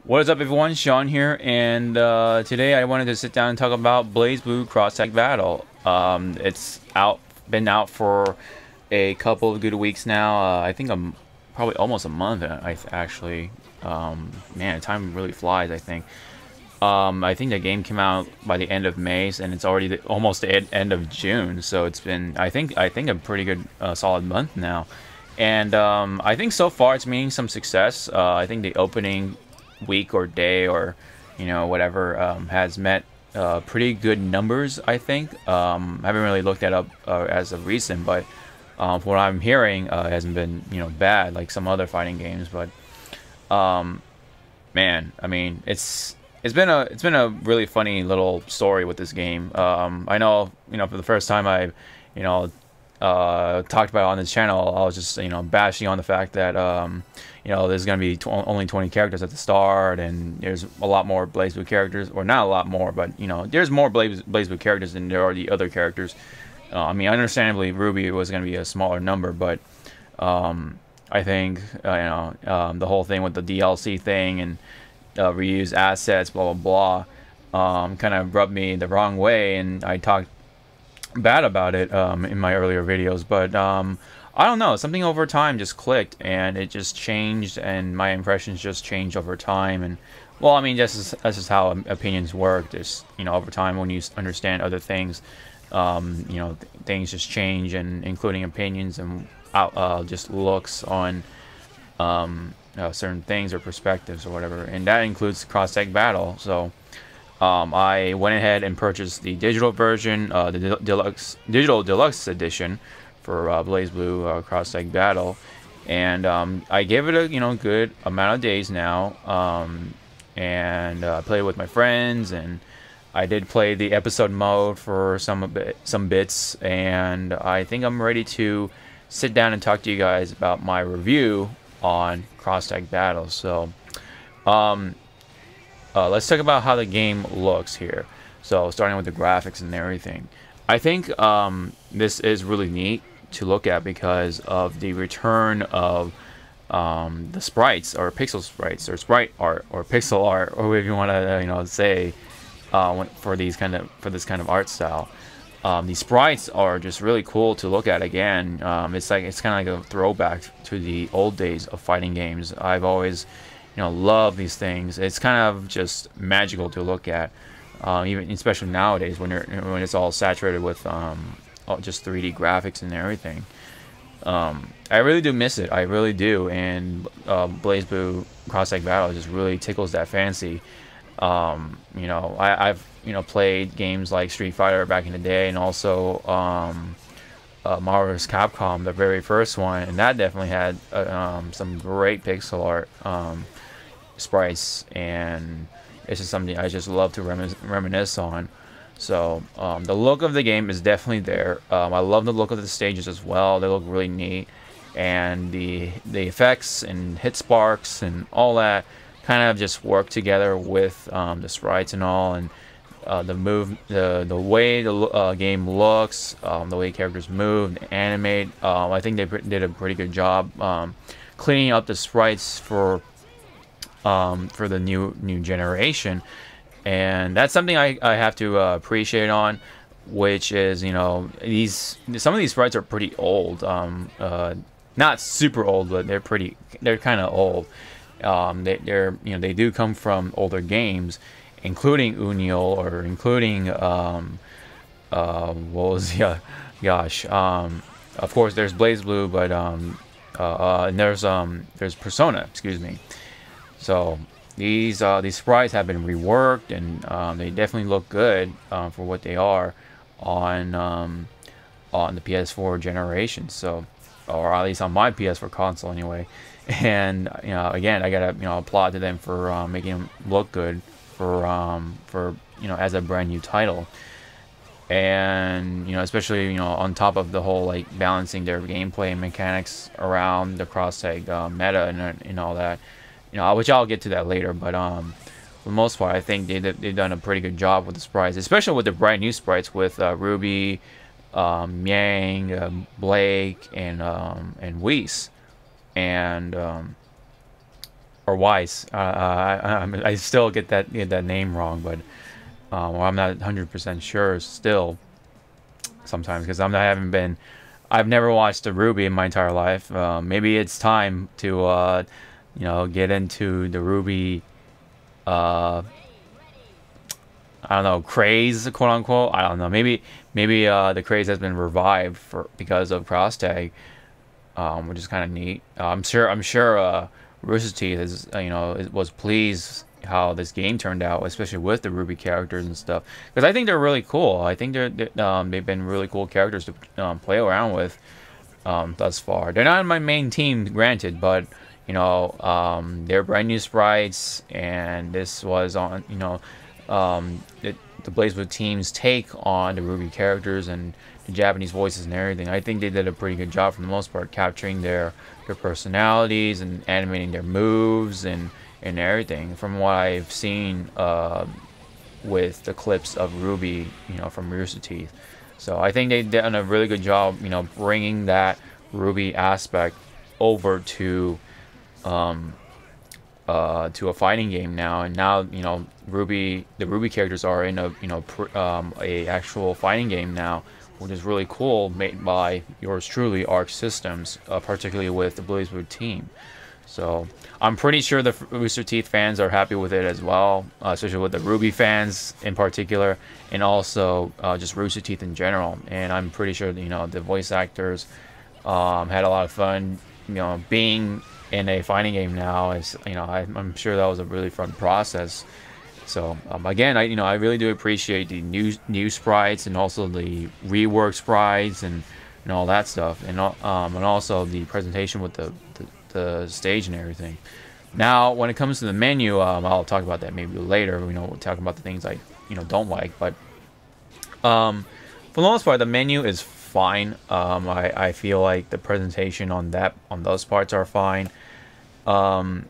What is up, everyone? Sean here, and today I wanted to sit down and talk about Blazblue Cross Tag Battle. Been out for a couple of good weeks now. I think probably almost a month. Actually, man, time really flies. I think the game came out by the end of May, and it's already almost the end of June. So it's been, I think a pretty good, solid month now. And I think so far it's meeting some success. I think the opening week or day or whatever has met pretty good numbers. I think I haven't really looked that up as of recent, but from what I'm hearing, it hasn't been bad like some other fighting games. But man, I mean, it's been a really funny little story with this game. I know for the first time I talked about it on this channel, I was just bashing on the fact that there's gonna be only 20 characters at the start, and there's a lot more Blazblue characters, or not a lot more, but there's more Blazblue characters than there are the other characters. I mean, understandably, Ruby was gonna be a smaller number, but I think the whole thing with the DLC thing and reuse assets, blah blah blah, kind of rubbed me the wrong way, and I talked bad about it in my earlier videos. But I don't know, something over time just clicked, and it just changed, and my impressions just changed over time. And well, I mean, that's just how opinions work. Just over time, when you understand other things, things just change, and including opinions and just looks on certain things or perspectives or whatever, and that includes cross tag battle. So I went ahead and purchased the digital version, the digital deluxe edition for Blazblue Cross Tag Battle, and I gave it a good amount of days now, and played with my friends, and I did play the episode mode for some bits, and I think I'm ready to sit down and talk to you guys about my review on Cross Tag Battle. So let's talk about how the game looks here. So starting with the graphics and everything, I think this is really neat to look at because of the return of the sprites, or pixel sprites, or sprite art, or pixel art, or whatever you want to say, for this kind of art style. These sprites are just really cool to look at again. It's kind of like a throwback to the old days of fighting games. I've always love these things. It's kind of just magical to look at, even especially nowadays when it's all saturated with just 3D graphics and everything. I really do miss it. I really do. And Blazblue Cross Tag Battle just really tickles that fancy. I've played games like Street Fighter back in the day, and also Marvel vs. Capcom, the very first one, and that definitely had some great pixel art sprites, and it's just something I just love to reminisce on. So the look of the game is definitely there. I love the look of the stages as well. They look really neat, and the effects and hit sparks and all that kind of just work together with the sprites and all, and the way the game looks, the way characters move and animate. I think they did a pretty good job cleaning up the sprites for the new generation, and that's something I have to appreciate on, which is some of these sprites are pretty old, not super old, but they're kind of old. They do come from older games, including Union, or including what was of course there's Blazblue, but and there's Persona, excuse me. So these sprites have been reworked, and they definitely look good for what they are on the PS4 generation. So, or at least on my PS4 console anyway. And again, I gotta applaud to them for making them look good for as a brand new title. And especially on top of the whole like balancing their gameplay mechanics around the cross tag meta and all that. Which I'll get to that later, but for the most part, I think they've done a pretty good job with the sprites, especially with the brand new sprites with Ruby, Yang, Blake, and Whis. And or Weiss. I still get that name wrong, but well, I'm not 100% sure still. Sometimes because I haven't been. I've never watched a Ruby in my entire life. Maybe it's time to get into the Ruby. I don't know, craze, quote unquote. I don't know. Maybe the craze has been revived because of cross tag, which is kind of neat. I'm sure Rooster Teeth is was pleased how this game turned out, especially with the Ruby characters and stuff. Because I think they're really cool. I think they've been really cool characters to play around with thus far. They're not in my main team, granted, but they're brand new sprites, and this was on the Blazblue team's take on the Ruby characters and the Japanese voices and everything. I think they did a pretty good job for the most part, capturing their personalities and animating their moves and everything. From what I've seen with the clips of Ruby, from Rooster Teeth. So I think they've done a really good job, bringing that Ruby aspect over to a fighting game now, and now the Ruby characters are in a actual fighting game now, which is really cool, made by yours truly, Arc Systems, particularly with the Blazblue team. So I'm pretty sure the Rooster Teeth fans are happy with it as well, especially with the Ruby fans in particular, and also just Rooster Teeth in general. And I'm pretty sure the voice actors had a lot of fun, being in a fighting game now. I'm sure that was a really fun process. So again, I really do appreciate the new sprites, and also the rework sprites and all that stuff, and also the presentation with the stage and everything. Now, when it comes to the menu, I'll talk about that maybe later. We'll talk about the things I don't like, but for the most part, the menu is fine. I feel like the presentation on those parts are fine. I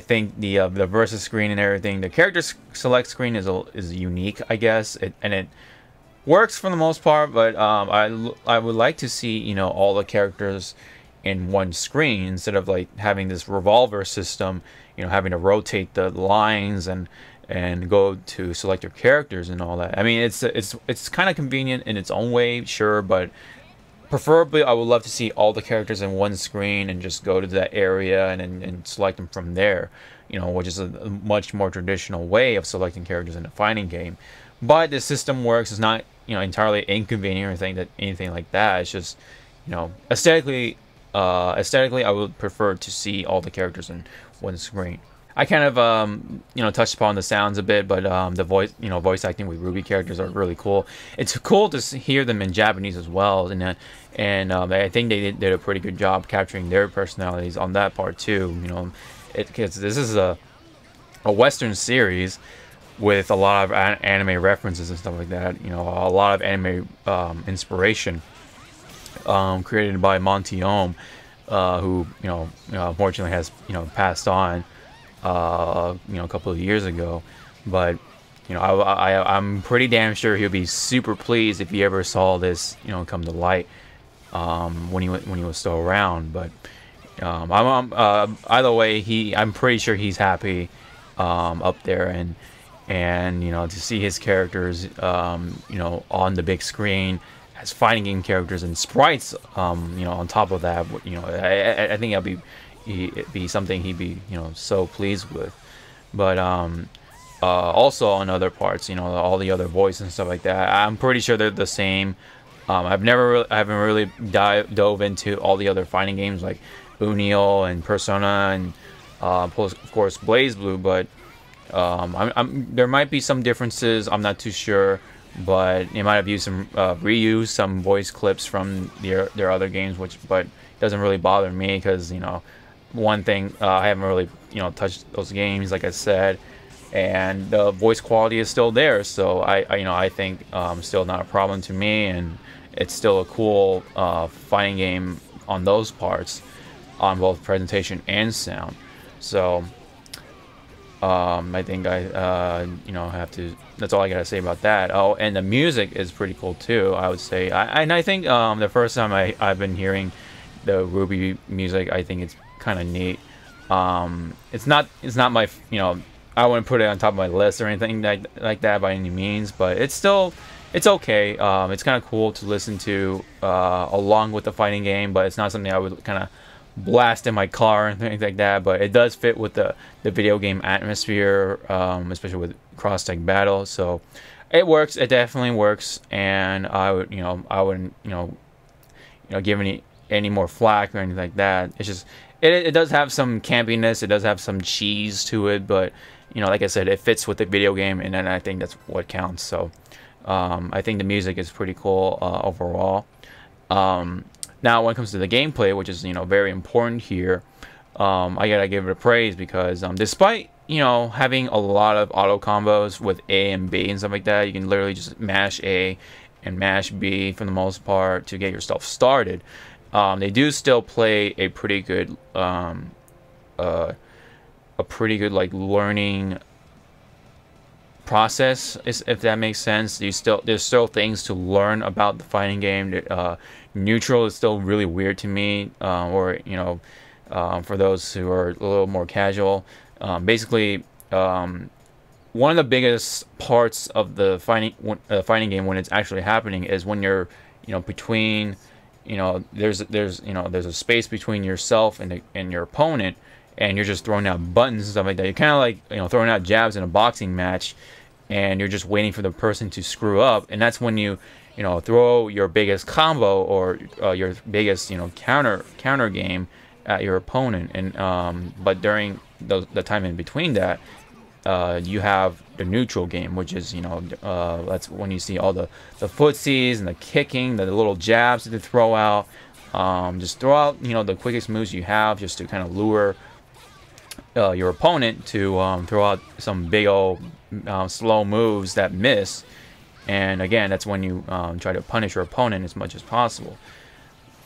think the versus screen and everything, the character select screen is unique, I guess, and it works for the most part. But I would like to see all the characters in one screen instead of like having this revolver system, having to rotate the lines and go to select your characters and all that. I mean, it's kind of convenient in its own way, sure, but preferably I would love to see all the characters in one screen and just go to that area and select them from there, which is a much more traditional way of selecting characters in a fighting game. But the system works. It's not entirely inconvenient or anything like that. It's just aesthetically I would prefer to see all the characters in one screen. I kind of touched upon the sounds a bit, but the voice acting with Ruby characters are really cool. It's cool to hear them in Japanese as well, and I think they did a pretty good job capturing their personalities on that part too. Because this is a Western series with a lot of anime references and stuff like that. A lot of anime inspiration created by Monty Ohm, who unfortunately has passed on a couple of years ago. But I'm pretty damn sure he'll be super pleased if he ever saw this come to light when he was still around. But either way, I'm pretty sure he's happy up there, and to see his characters on the big screen as fighting game characters and sprites on top of that, I think it'd be something he'd be so pleased with. But also on other parts, all the other voices and stuff like that, I'm pretty sure they're the same. I haven't really dove into all the other fighting games like Unio and Persona and of course Blazblue, but there might be some differences. I'm not too sure, but they might have used reused some voice clips from their other games, but it doesn't really bother me because one thing, I haven't really touched those games, like I said, and the voice quality is still there, so I think still not a problem to me, and it's still a cool fighting game on those parts, on both presentation and sound. So I think I have to. That's all I gotta say about that. Oh, and the music is pretty cool too, I would say. I think the first time I've been hearing the Ruby music, I think it's kind of neat. It's not my, I wouldn't put it on top of my list or anything like that by any means, but it's okay. It's kind of cool to listen to along with the fighting game, but it's not something I would kind of blast in my car and things like that. But it does fit with the video game atmosphere, especially with cross-tech battle. So it works. It definitely works, and I wouldn't give any more flack or anything like that. It's just it does have some campiness. It does have some cheese to it, but like I said, it fits with the video game, and then I think that's what counts. So I think the music is pretty cool overall. Now, when it comes to the gameplay, which is very important here, I gotta give it a praise because despite having a lot of auto combos with A and B and stuff like that, you can literally just mash A and mash B for the most part to get yourself started. They do still play a pretty good like learning process, if that makes sense. There's still things to learn about the fighting game. Neutral is still really weird to me, or for those who are a little more casual. Basically, one of the biggest parts of the fighting game when it's actually happening is when you're between there's a space between yourself and your opponent, and you're just throwing out buttons and stuff like that. You're kind of like throwing out jabs in a boxing match, and you're just waiting for the person to screw up, and that's when you throw your biggest combo or your biggest counter game at your opponent. And but during the time in between that, you have the neutral game, which is that's when you see all the footsies and the kicking, the little jabs that they throw out. Just throw out the quickest moves you have, just to kind of lure your opponent to throw out some big old slow moves that miss. And again, that's when you try to punish your opponent as much as possible.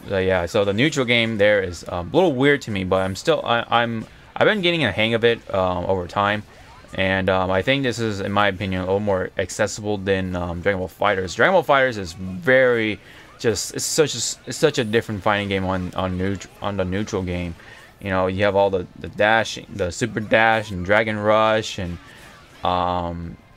So yeah, so the neutral game there is a little weird to me, but I've been getting a hang of it over time. And I think this is, in my opinion, a little more accessible than Dragon Ball FighterZ. Dragon Ball FighterZ is very it's such a different fighting game on the neutral game. You have all the dashing, the super dash and Dragon Rush, and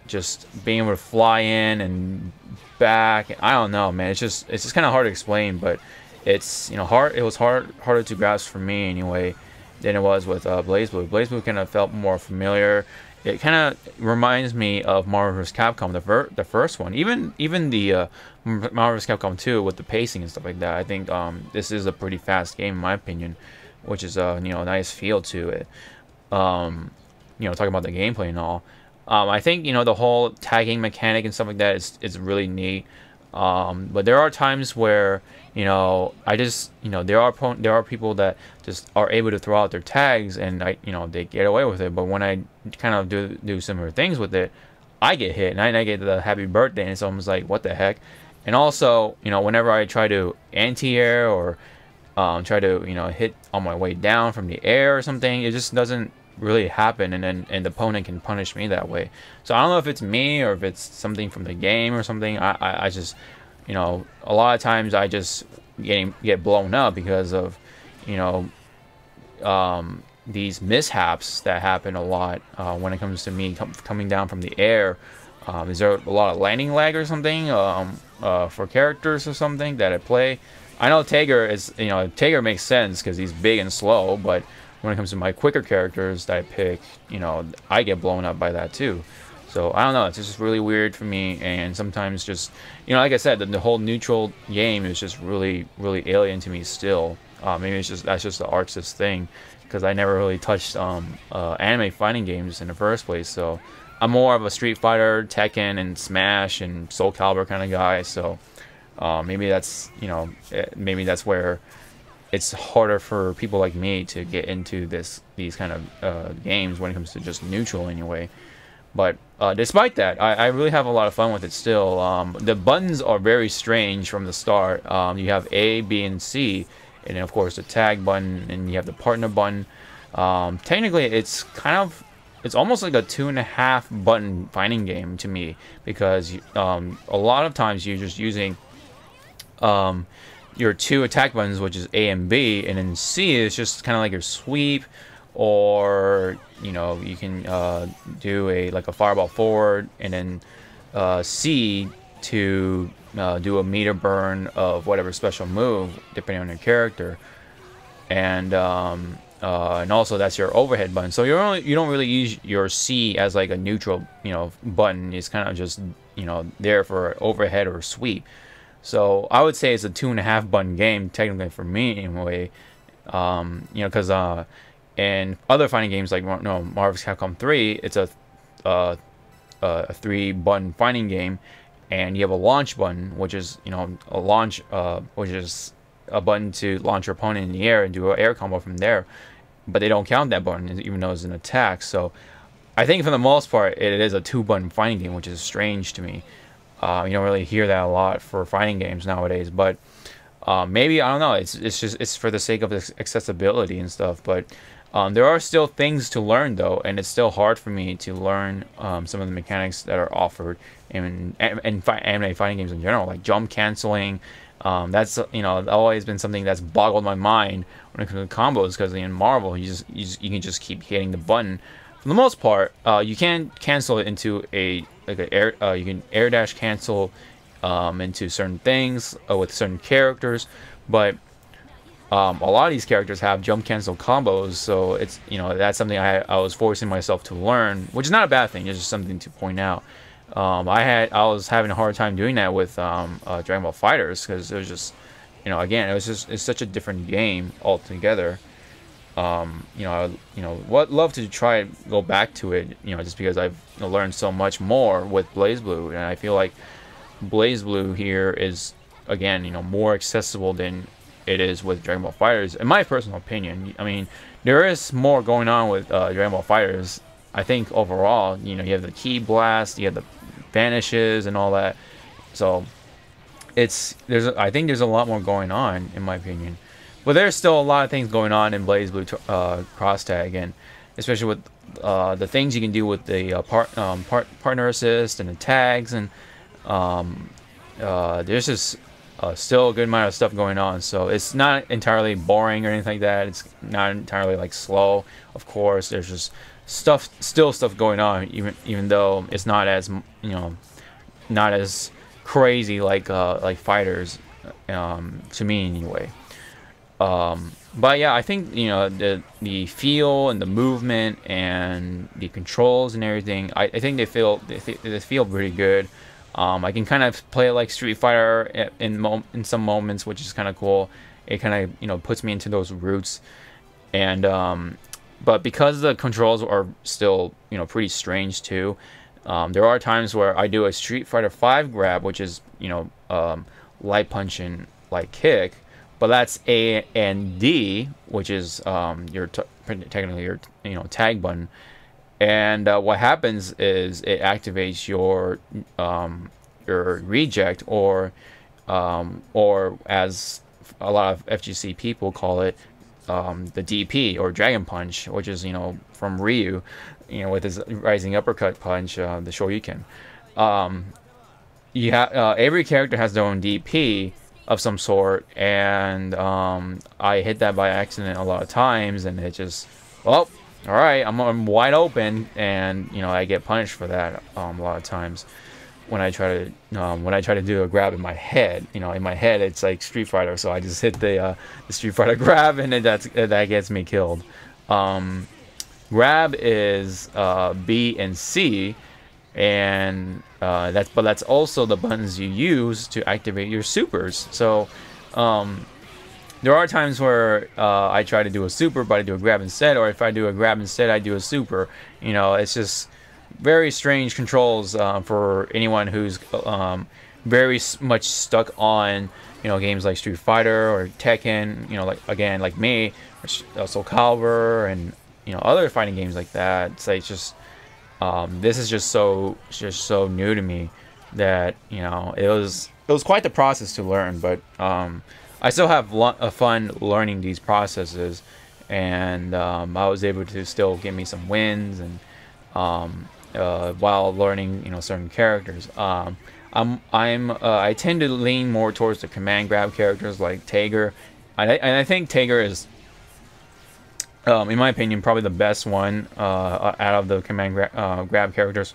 just being able to fly in and back. I don't know, man. It's just kind of hard to explain, but it's hard. It was harder to grasp for me anyway than it was with Blazblue. Blazblue kind of felt more familiar. It kind of reminds me of Marvel vs. Capcom, the first one. Even the Marvel vs. Capcom 2 with the pacing and stuff like that. I think this is a pretty fast game in my opinion, which is a nice feel to it. Talking about the gameplay and all. I think the whole tagging mechanic and stuff like that is really neat. But there are times where I just there are people that just are able to throw out their tags, and they get away with it. But when I kind of do similar things with it, I get hit, and I get the happy birthday, and it's almost like, what the heck. And also whenever I try to anti-air or try to hit on my way down from the air or something, it just doesn't really happen, and the opponent can punish me that way. So I don't know if it's me or if it's something from the game or something. I just a lot of times I just get blown up because of these mishaps that happen a lot when it comes to me coming down from the air. Is there a lot of landing lag or something for characters or something that I play? I know Tager is Tager makes sense because he's big and slow, but when it comes to my quicker characters that I pick, I get blown up by that too. So I don't know, it's just really weird for me, and sometimes just like I said, the whole neutral game is just really alien to me still. Maybe that's just the Arxis thing, because I never really touched anime fighting games in the first place. So I'm more of a Street Fighter, Tekken, and Smash and Soul Calibur kind of guy. So maybe that's maybe that's where it's harder for people like me to get into these kind of games when it comes to just neutral anyway. But despite that, I really have a lot of fun with it still. The buttons are very strange from the start. You have A, B, and C, and then of course the tag button, and you have the partner button. Technically, it's almost like a 2.5 button fighting game to me, because a lot of times you're just using your two attack buttons, which is A and B, and then C is just kind of like your sweep or you know, you can do a fireball forward, and then C to do a meter burn of whatever special move depending on your character, and also that's your overhead button. So you don't really use your C as like a neutral, you know, button. It's kind of just, you know, there for overhead or sweep. So I would say it's a 2.5 button game technically for me anyway. You know, because in other fighting games like Marvel vs. Capcom 3, it's a 3-button fighting game, and you have a launch button, which is, you know, a launch, which is a button to launch your opponent in the air and do an air combo from there. But they don't count that button even though it's an attack. So I think for the most part it is a 2-button fighting game, which is strange to me. You don't really hear that a lot for fighting games nowadays, but maybe, I don't know, it's for the sake of accessibility and stuff. But there are still things to learn though, and it's still hard for me to learn some of the mechanics that are offered in anime fighting games in general, like jump canceling. That's, you know, always been something that's boggled my mind when it comes to combos, because in Marvel you can just keep hitting the button. For the most part, you can cancel it into you can air dash cancel into certain things with certain characters, but a lot of these characters have jump cancel combos, so it's, you know, that's something I was forcing myself to learn, which is not a bad thing. It's just something to point out. I was having a hard time doing that with Dragon Ball FighterZ, because it was just, you know, again, it's such a different game altogether. You know, love to try and go back to it, you know, just because I've learned so much more with Blazblue, and I feel like Blazblue here is, again, you know, more accessible than it is with Dragon Ball FighterZ, in my personal opinion. I mean, there is more going on with Dragon Ball FighterZ. I think overall, you know, you have the Ki Blast, you have the vanishes and all that. So I think there's a lot more going on, in my opinion. But there's still a lot of things going on in Blazblue cross tag, and especially with the things you can do with the partner assist and the tags, and there's just still a good amount of stuff going on. So it's not entirely boring or anything like that. It's not entirely like slow. Of course, there's just still stuff going on, even though it's not as, you know, not as crazy like fighters, to me anyway. But yeah, I think, you know, the feel and the movement and the controls and everything, I think they feel pretty good. I can kind of play it like Street Fighter in some moments, which is kind of cool. It kind of, you know, puts me into those roots. And but because the controls are still, you know, pretty strange too, there are times where I do a Street Fighter 5 grab, which is, you know, light punch and light kick, but that's A and D, which is technically your, you know, tag button. And what happens is it activates your reject, or as a lot of FGC people call it, the DP, or Dragon Punch, which is, you know, from Ryu, you know, with his rising uppercut punch, the Shoryuken. You have every character has their own DP of some sort, and I hit that by accident a lot of times, and it just, well, all right, I'm wide open, and, you know, I get punished for that a lot of times when I try to do a grab in my head. You know, in my head it's like Street Fighter, so I just hit the Street Fighter grab, and that gets me killed. Grab is B and C, and that's also the buttons you use to activate your supers. So there are times where I try to do a super, but I do a grab instead, or if I do a grab instead, I do a super. You know, it's just very strange controls for anyone who's very much stuck on, you know, games like Street Fighter or Tekken. You know, like me, or Soul Calibur, and, you know, other fighting games like that. It's just this is just so new to me that, you know, it was quite the process to learn, but I still have fun learning these processes, and I was able to still give me some wins, and while learning, you know, certain characters. I tend to lean more towards the command grab characters like Tager, and I think Tager is in my opinion, probably the best one out of the grab characters,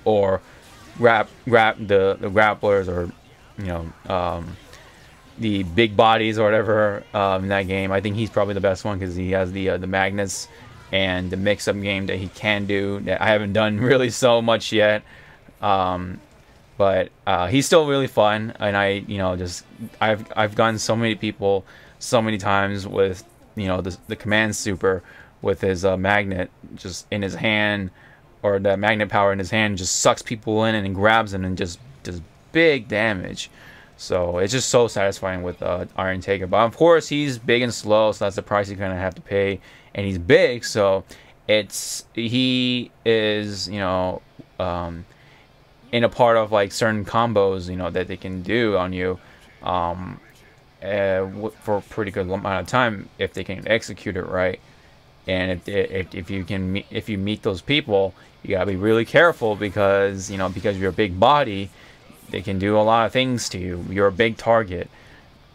or grab the grapplers, or you know, the big bodies or whatever in that game. I think he's probably the best one because he has the magnets and the mix-up game that he can do that I haven't done really so much yet. But he's still really fun, and I've gotten so many people so many times with the command super with his magnet just in his hand, or the magnet power in his hand, just sucks people in and grabs them and just does big damage. So it's just so satisfying with Iron Taker. But of course he's big and slow, so that's the price you kind of have to pay. And he's big, so he is in a part of like certain combos that they can do on you for a pretty good amount of time if they can execute it right. And if you meet those people, you gotta be really careful because you're a big body, they can do a lot of things to you. You're a big target,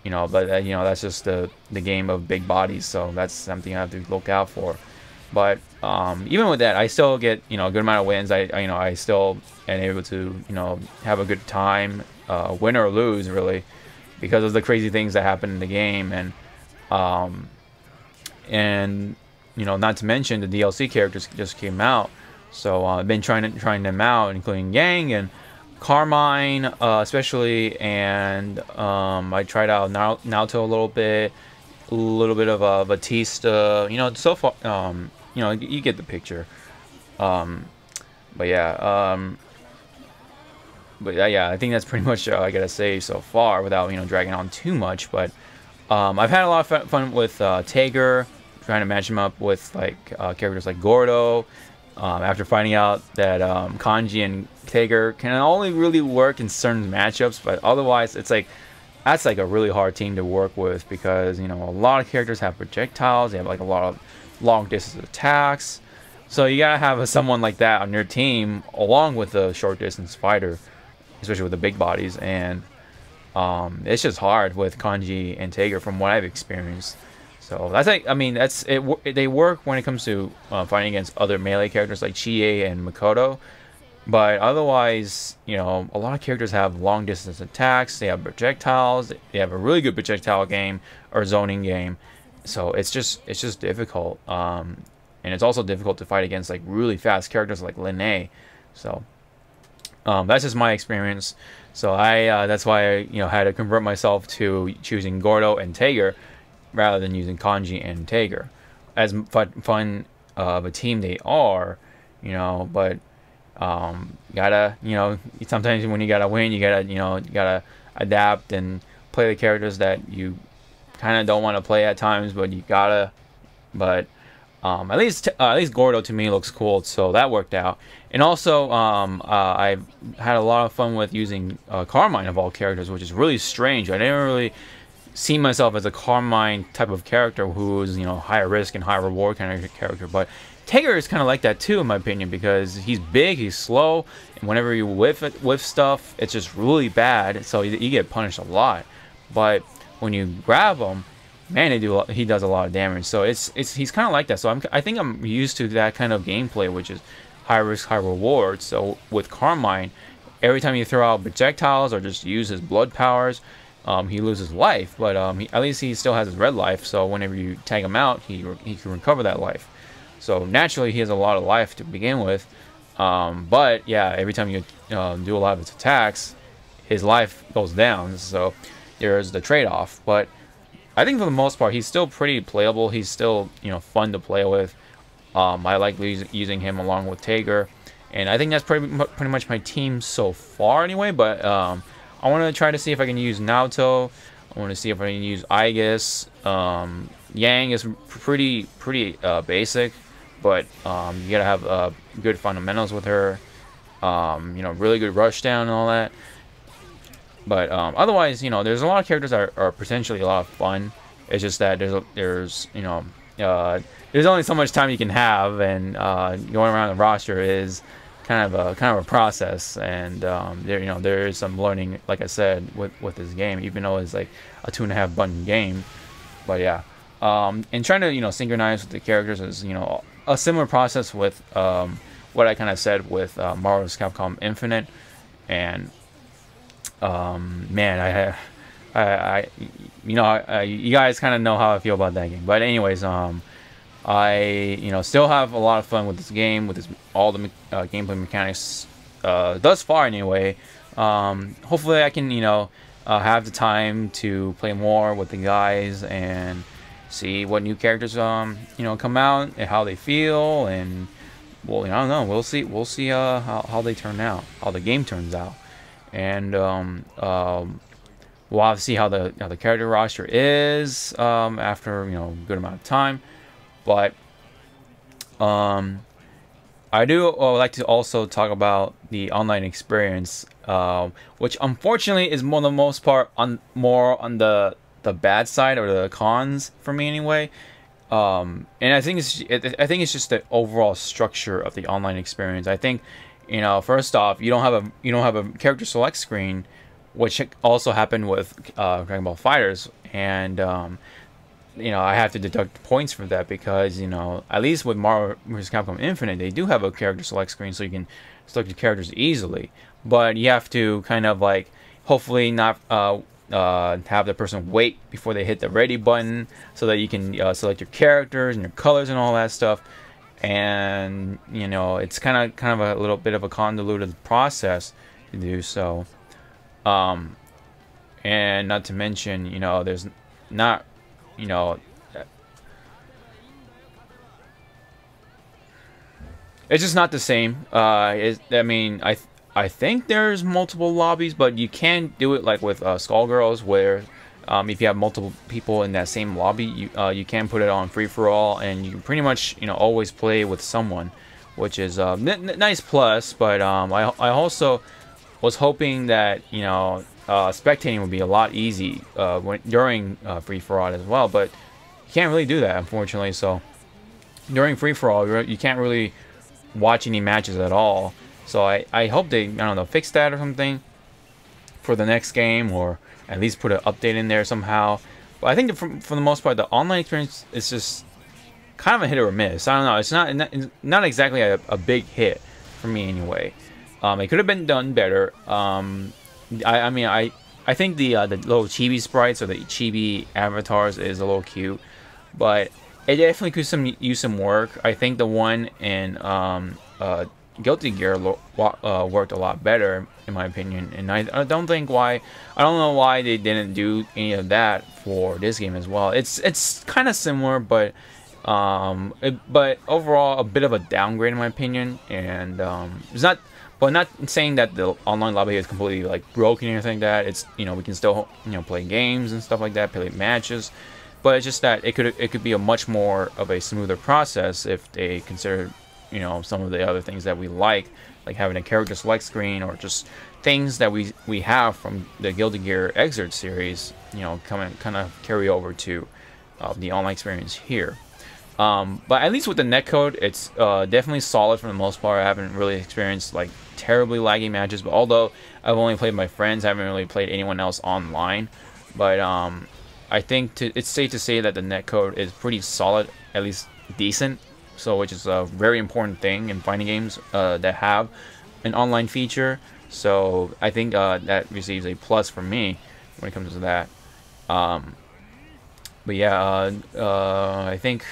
but that's just the game of big bodies. So that's something I have to look out for. But even with that, I still get a good amount of wins. I still am able to have a good time, win or lose really, because of the crazy things that happen in the game. And not to mention the DLC characters just came out, so I've been trying them out, including Yang and Carmine, especially, and I tried out Naoto a little bit of Batista. So far, you get the picture. But yeah, I think that's pretty much all I gotta say so far without dragging on too much. But I've had a lot of fun with Tager, trying to match him up with characters like Gordo. After finding out that Kanji and Tager can only really work in certain matchups, but otherwise that's a really hard team to work with, because a lot of characters have projectiles, they have a lot of long distance attacks, so you gotta have someone like that on your team along with a short distance fighter, especially with the big bodies. And it's just hard with Kanji and Tager from what I've experienced. So that's that's it. They work when it comes to fighting against other melee characters like Chie and Makoto, but otherwise, a lot of characters have long distance attacks. They have projectiles. They have a really good projectile game or zoning game. So it's just difficult. And it's also difficult to fight against really fast characters like Linne. So that's just my experience. So that's why I had to convert myself to choosing Gordo and Tager rather than using Kanji and Tager. As fun of a team they are, but gotta, sometimes when you gotta win, you gotta adapt and play the characters that you kind of don't want to play at times, but you gotta. But at least Gordo to me looks cool, so that worked out. And also I've had a lot of fun with using Carmine of all characters, which is really strange. I didn't really see myself as a Carmine type of character who's higher risk and high reward kind of character, but Tager is kind of like that too, in my opinion, because he's big, he's slow, and whenever you whiff stuff, it's just really bad, so you get punished a lot. But when you grab him, man, he does a lot of damage. So he's kind of like that. So I think I'm used to that kind of gameplay, which is high risk, high reward. So with Carmine, every time you throw out projectiles or just use his blood powers, he loses life, but at least he still has his red life, so whenever you tag him out, he can recover that life. So naturally he has a lot of life to begin with, but yeah, every time you do a lot of his attacks, his life goes down, so there's the trade-off. But I think for the most part he's still pretty playable. He's still fun to play with. I like using him along with Tager, and I think that's pretty much my team so far anyway. But I want to try to see if I can use Naoto. I want to see if I can use Aegis. Yang is pretty basic, but you gotta have good fundamentals with her. Really good rush down and all that. But otherwise, there's a lot of characters that are potentially a lot of fun. It's just that there's only so much time you can have, and going around the roster is kind of a process, and there is some learning, like I said, with this game, even though it's like a 2.5 button game. But yeah, and trying to synchronize with the characters is a similar process with what I kind of said with Marvel's Capcom Infinite, and man, you guys kind of know how I feel about that game. But anyways, I still have a lot of fun with this game, with all the gameplay mechanics thus far anyway. Hopefully I can have the time to play more with the guys and see what new characters come out and how they feel, and well, I don't know, we'll see how they turn out, how the game turns out, and we'll have to see how the character roster is after a good amount of time. But I do like to also talk about the online experience, which unfortunately is, for the most part, more on the bad side, or the cons for me anyway. And I think it's just the overall structure of the online experience. I think first off, you don't have a character select screen, which also happened with Dragon Ball FighterZ, and I have to deduct points for that because at least with Marvel vs. Capcom Infinite, they do have a character select screen, so you can select your characters easily. But you have to kind of like hopefully not have the person wait before they hit the ready button, so that you can select your characters and your colors and all that stuff. And it's kind of a little bit of a convoluted process to do so. And not to mention, there's not, it's just not the same. I think there's multiple lobbies, but you can do it like with Skullgirls, where if you have multiple people in that same lobby, you can put it on free for all, and you can pretty much always play with someone, which is nice plus. But I also was hoping that spectating would be a lot easy during free for all as well, but you can't really do that, unfortunately. So during free for all, you can't really watch any matches at all. So I hope they fix that or something for the next game, or at least put an update in there somehow. But I think for the most part, the online experience is just kind of a hit or miss. I don't know. It's not exactly a big hit for me anyway. It could have been done better. I think the little chibi sprites or the chibi avatars is a little cute, but it definitely could use some work. I think the one in Guilty Gear worked a lot better, in my opinion, and I don't know why they didn't do any of that for this game as well. It's kind of similar, but overall a bit of a downgrade in my opinion. And it's not. But not saying that the online lobby is completely like broken or anything like that. It's we can still play games and stuff like that, play matches. But it's just that it could be a much more of a smoother process if they consider some of the other things that we like having a character select screen, or just things that we have from the Guilty Gear Xrd series, kind of carry over to the online experience here. But at least with the netcode, it's definitely solid for the most part. I haven't really experienced terribly laggy matches, but although I've only played my friends, I haven't really played anyone else online. But I think it's safe to say that the netcode is pretty solid, at least decent. So, which is a very important thing in fighting games that have an online feature. So I think that receives a plus from me when it comes to that. But yeah, I think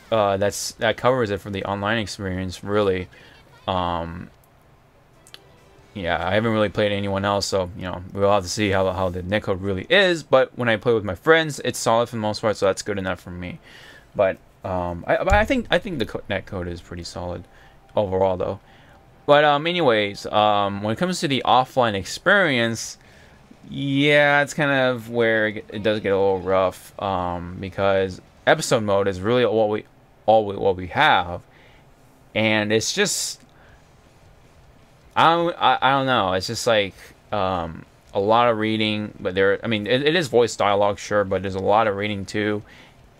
that covers it for the online experience, really. Yeah, I haven't really played anyone else, so we'll have to see how the netcode really is. But when I play with my friends, it's solid for the most part, so that's good enough for me. But I think the netcode is pretty solid overall, though. But anyways, when it comes to the offline experience, yeah, it's kind of where it does get a little rough, because episode mode is really what we have, and it's just I don't know. It's just a lot of reading, but it is voice dialogue, sure, but there's a lot of reading too,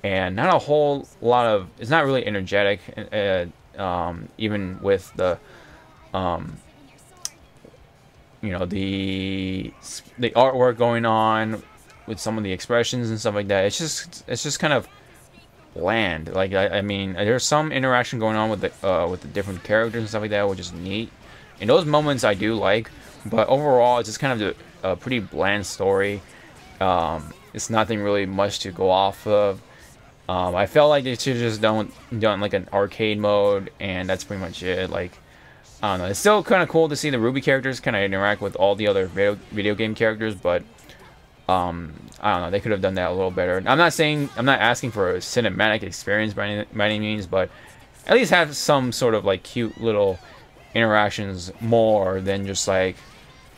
and not a whole lot of. It's not really energetic, even with the the artwork going on. with some of the expressions and stuff like that. It's just kind of bland. Like I mean, there's some interaction going on with the different characters and stuff like that, which is neat. In those moments, I do like, but overall, it's just kind of a pretty bland story. It's nothing really much to go off of. I felt like they should have just done like an arcade mode, and that's pretty much it. Like, I don't know. It's still kind of cool to see the Ruby characters kind of interact with all the other video game characters, but I don't know. They could have done that a little better. I'm not asking for a cinematic experience by any means, but at least have some sort of like cute little interactions more than just like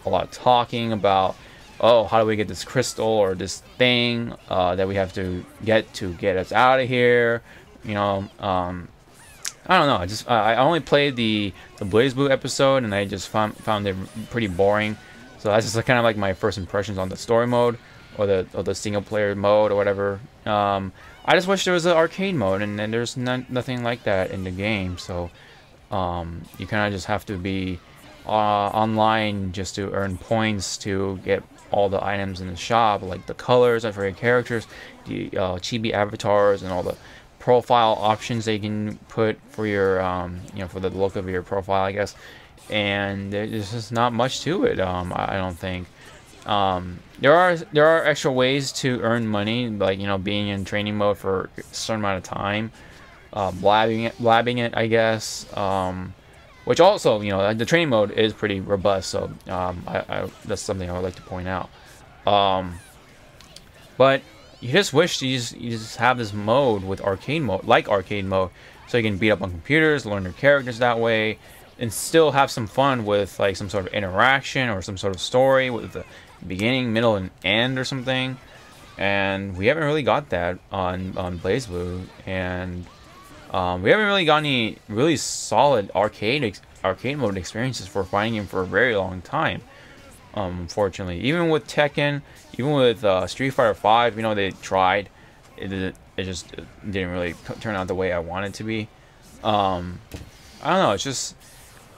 a lot of talking about, oh, how do we get this crystal or this thing that we have to get us out of here, you know. I don't know. I only played the Blazblue episode, and I just found it pretty boring. So that's just kind of like my first impressions on the story mode or the single player mode or whatever. I just wish there was an arcade mode, and there's nothing like that in the game. So you kind of just have to be online just to earn points to get all the items in the shop, like the colors for your characters, the chibi avatars, and all the profile options they can put for your you know, for the look of your profile, I guess. And there's just not much to it. I don't think. There are extra ways to earn money, like, you know, being in training mode for a certain amount of time, blabbing it, I guess. Which also, you know, the training mode is pretty robust, so that's something I would like to point out. But you just wish you just have this mode with arcade mode, like arcade mode, so you can beat up on computers, learn your characters that way, and still have some fun with like some sort of interaction or some sort of story with the beginning, middle, and end or something. And we haven't really got that on Blazblue, and we haven't really got any really solid arcade mode experiences for fighting game for a very long time. Unfortunately, even with Tekken, even with Street Fighter 5, you know, they tried. It just didn't really turn out the way I wanted it to be. I don't know. It just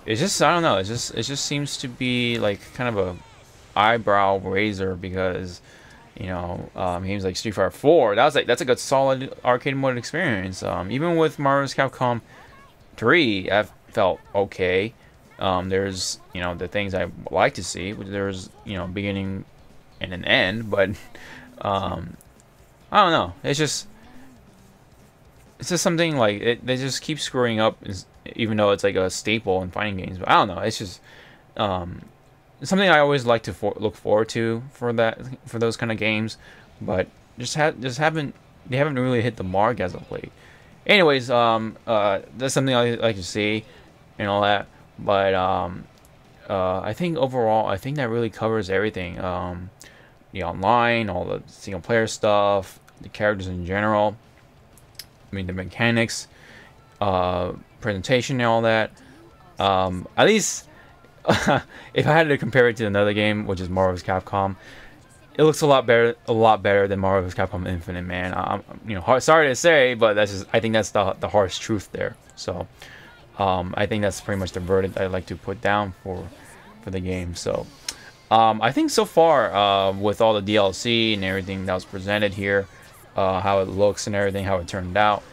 I don't know. It just seems to be like kind of a eyebrow raiser, because, you know, games like Street Fighter 4, that's a good solid arcade mode experience. Even with Marvel's Capcom 3, I felt okay. There's, you know, the things I like to see. There's, you know, beginning and an end, but I don't know. It's just something like they just keep screwing up, even though it's like a staple in fighting games. But I don't know. It's just something I always like to look forward to for those kind of games, but they haven't really hit the mark as of late. Anyways, that's something I like to see and all that. But I think overall, I think that really covers everything. The online, all the single player stuff, the characters in general. I mean, the mechanics, presentation, and all that. At least, if I had to compare it to another game, which is Marvel's Capcom, it looks a lot better than Marvel's Capcom Infinite, man. You know, sorry to say, but I think that's the harsh truth there. So, I think that's pretty much the verdict I'd like to put down for the game. So, I think so far, with all the DLC and everything that was presented here, how it looks and everything, how it turned out,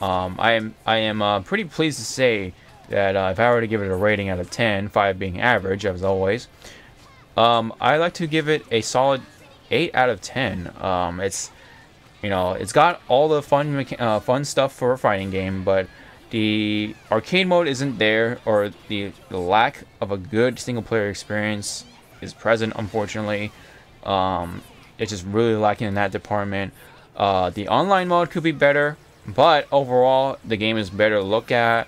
I am pretty pleased to say that if I were to give it a rating out of 10, 5 being average as always, I like to give it a solid 8 out of 10. It's, you know, it's got all the fun stuff for a fighting game, but the arcade mode isn't there, or the lack of a good single player experience is present, unfortunately. It's just really lacking in that department. The online mode could be better, but overall the game is better to look at.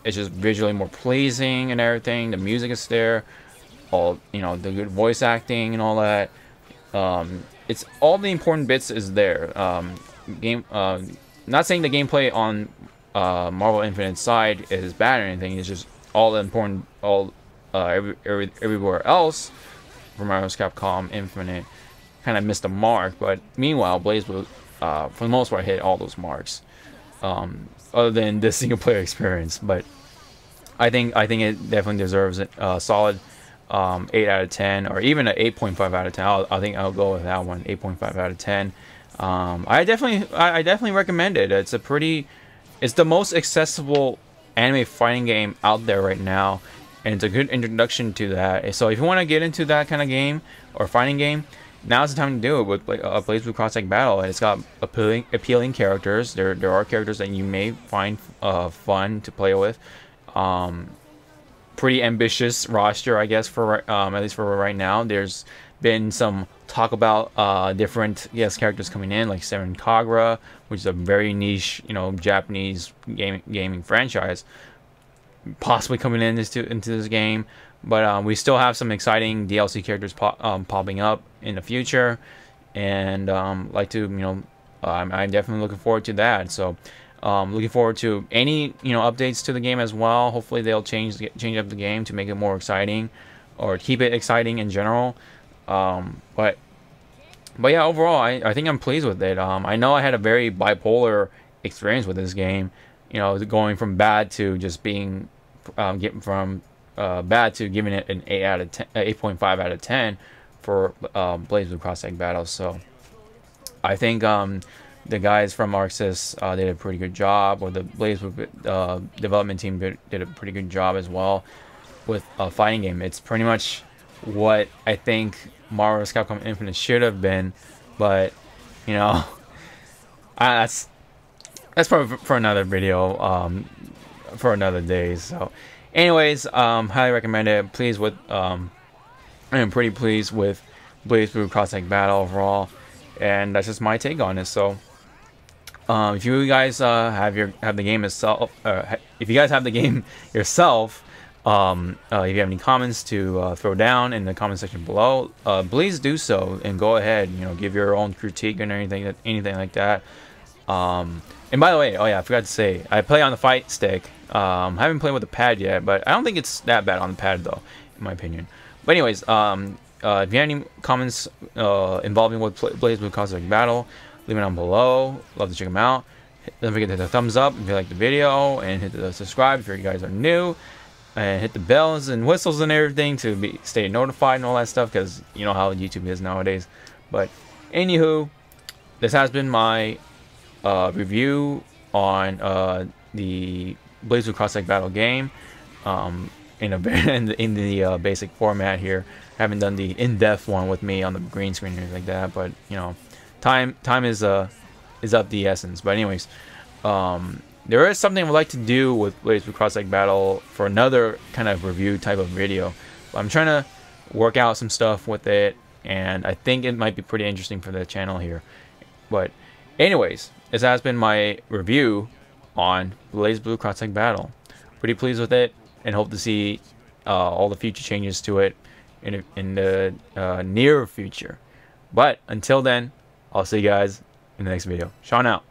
It's just visually more pleasing and everything. The music is there, all, you know, the good voice acting and all that. It's all the important bits is there. Not saying the gameplay on Marvel Infinite side is bad or anything. It's just all the important, everywhere else for Marvel's Capcom Infinite kind of missed the mark. But meanwhile, Blazblue, for the most part, hit all those marks. Other than the single player experience, but I think it definitely deserves a solid 8 out of 10, or even an 8.5 out of 10. I think I'll go with that one, 8.5 out of 10. I definitely recommend it. It's the most accessible anime fighting game out there right now, and it's a good introduction to that. So if you want to get into that kind of game or fighting game, now's the time to do it with Blazblue Cross-Tag Battle. And it's got appealing characters. There are characters that you may find fun to play with. Pretty ambitious roster, I guess, for at least for right now. There's been some talk about different characters coming in, like Seren Kagura, which is a very niche, Japanese gaming franchise, possibly coming into this game. But we still have some exciting DLC characters popping up in the future, and like to I'm definitely looking forward to that. So looking forward to any updates to the game as well. Hopefully they'll change up the game to make it more exciting, or keep it exciting in general. But yeah, overall I think I'm pleased with it. I know I had a very bipolar experience with this game, going from bad to just being getting from bad to giving it an 8.5 out of 10 for Blazblue Cross-Tag Battle. So I think the guys from Arxis did a pretty good job, or the Blazblue development team did a pretty good job as well with a fighting game. It's pretty much what I think Marvel vs. Capcom Infinite should have been, but that's for another video, for another day. So anyways, highly recommend it. I'm pretty pleased with Blazblue Cross-Tag Battle overall, and that's just my take on it. So if you guys have the game itself, if you guys have the game yourself, if you have any comments to throw down in the comment section below, please do so, and go ahead, give your own critique and anything like that. And by the way, oh yeah, I forgot to say, I play on the fight stick. I haven't played with the pad yet, but I don't think it's that bad on the pad though, in my opinion. But anyways, if you have any comments involving with Blazblue Cross-Tag Battle, leave it down below. Love to check them out. Don't forget to hit the thumbs up if you like the video, and hit the subscribe if you guys are new, and hit the bells and whistles and everything to stay notified and all that stuff, because you know how YouTube is nowadays. But anywho, this has been my review on the Blazblue Cross-Tag Battle game in the basic format here. I haven't done the in-depth one with me on the green screen or anything like that, but time is of the essence. But anyways, there is something I'd like to do with Blazblue Cross-Tag Battle for another kind of review type of video. I'm trying to work out some stuff with it, and I think it might be pretty interesting for the channel here. But anyways, this has been my review on Blazblue Cross-Tag Battle. Pretty pleased with it, and hope to see all the future changes to it in the near future. But until then, I'll see you guys in the next video. Sean out.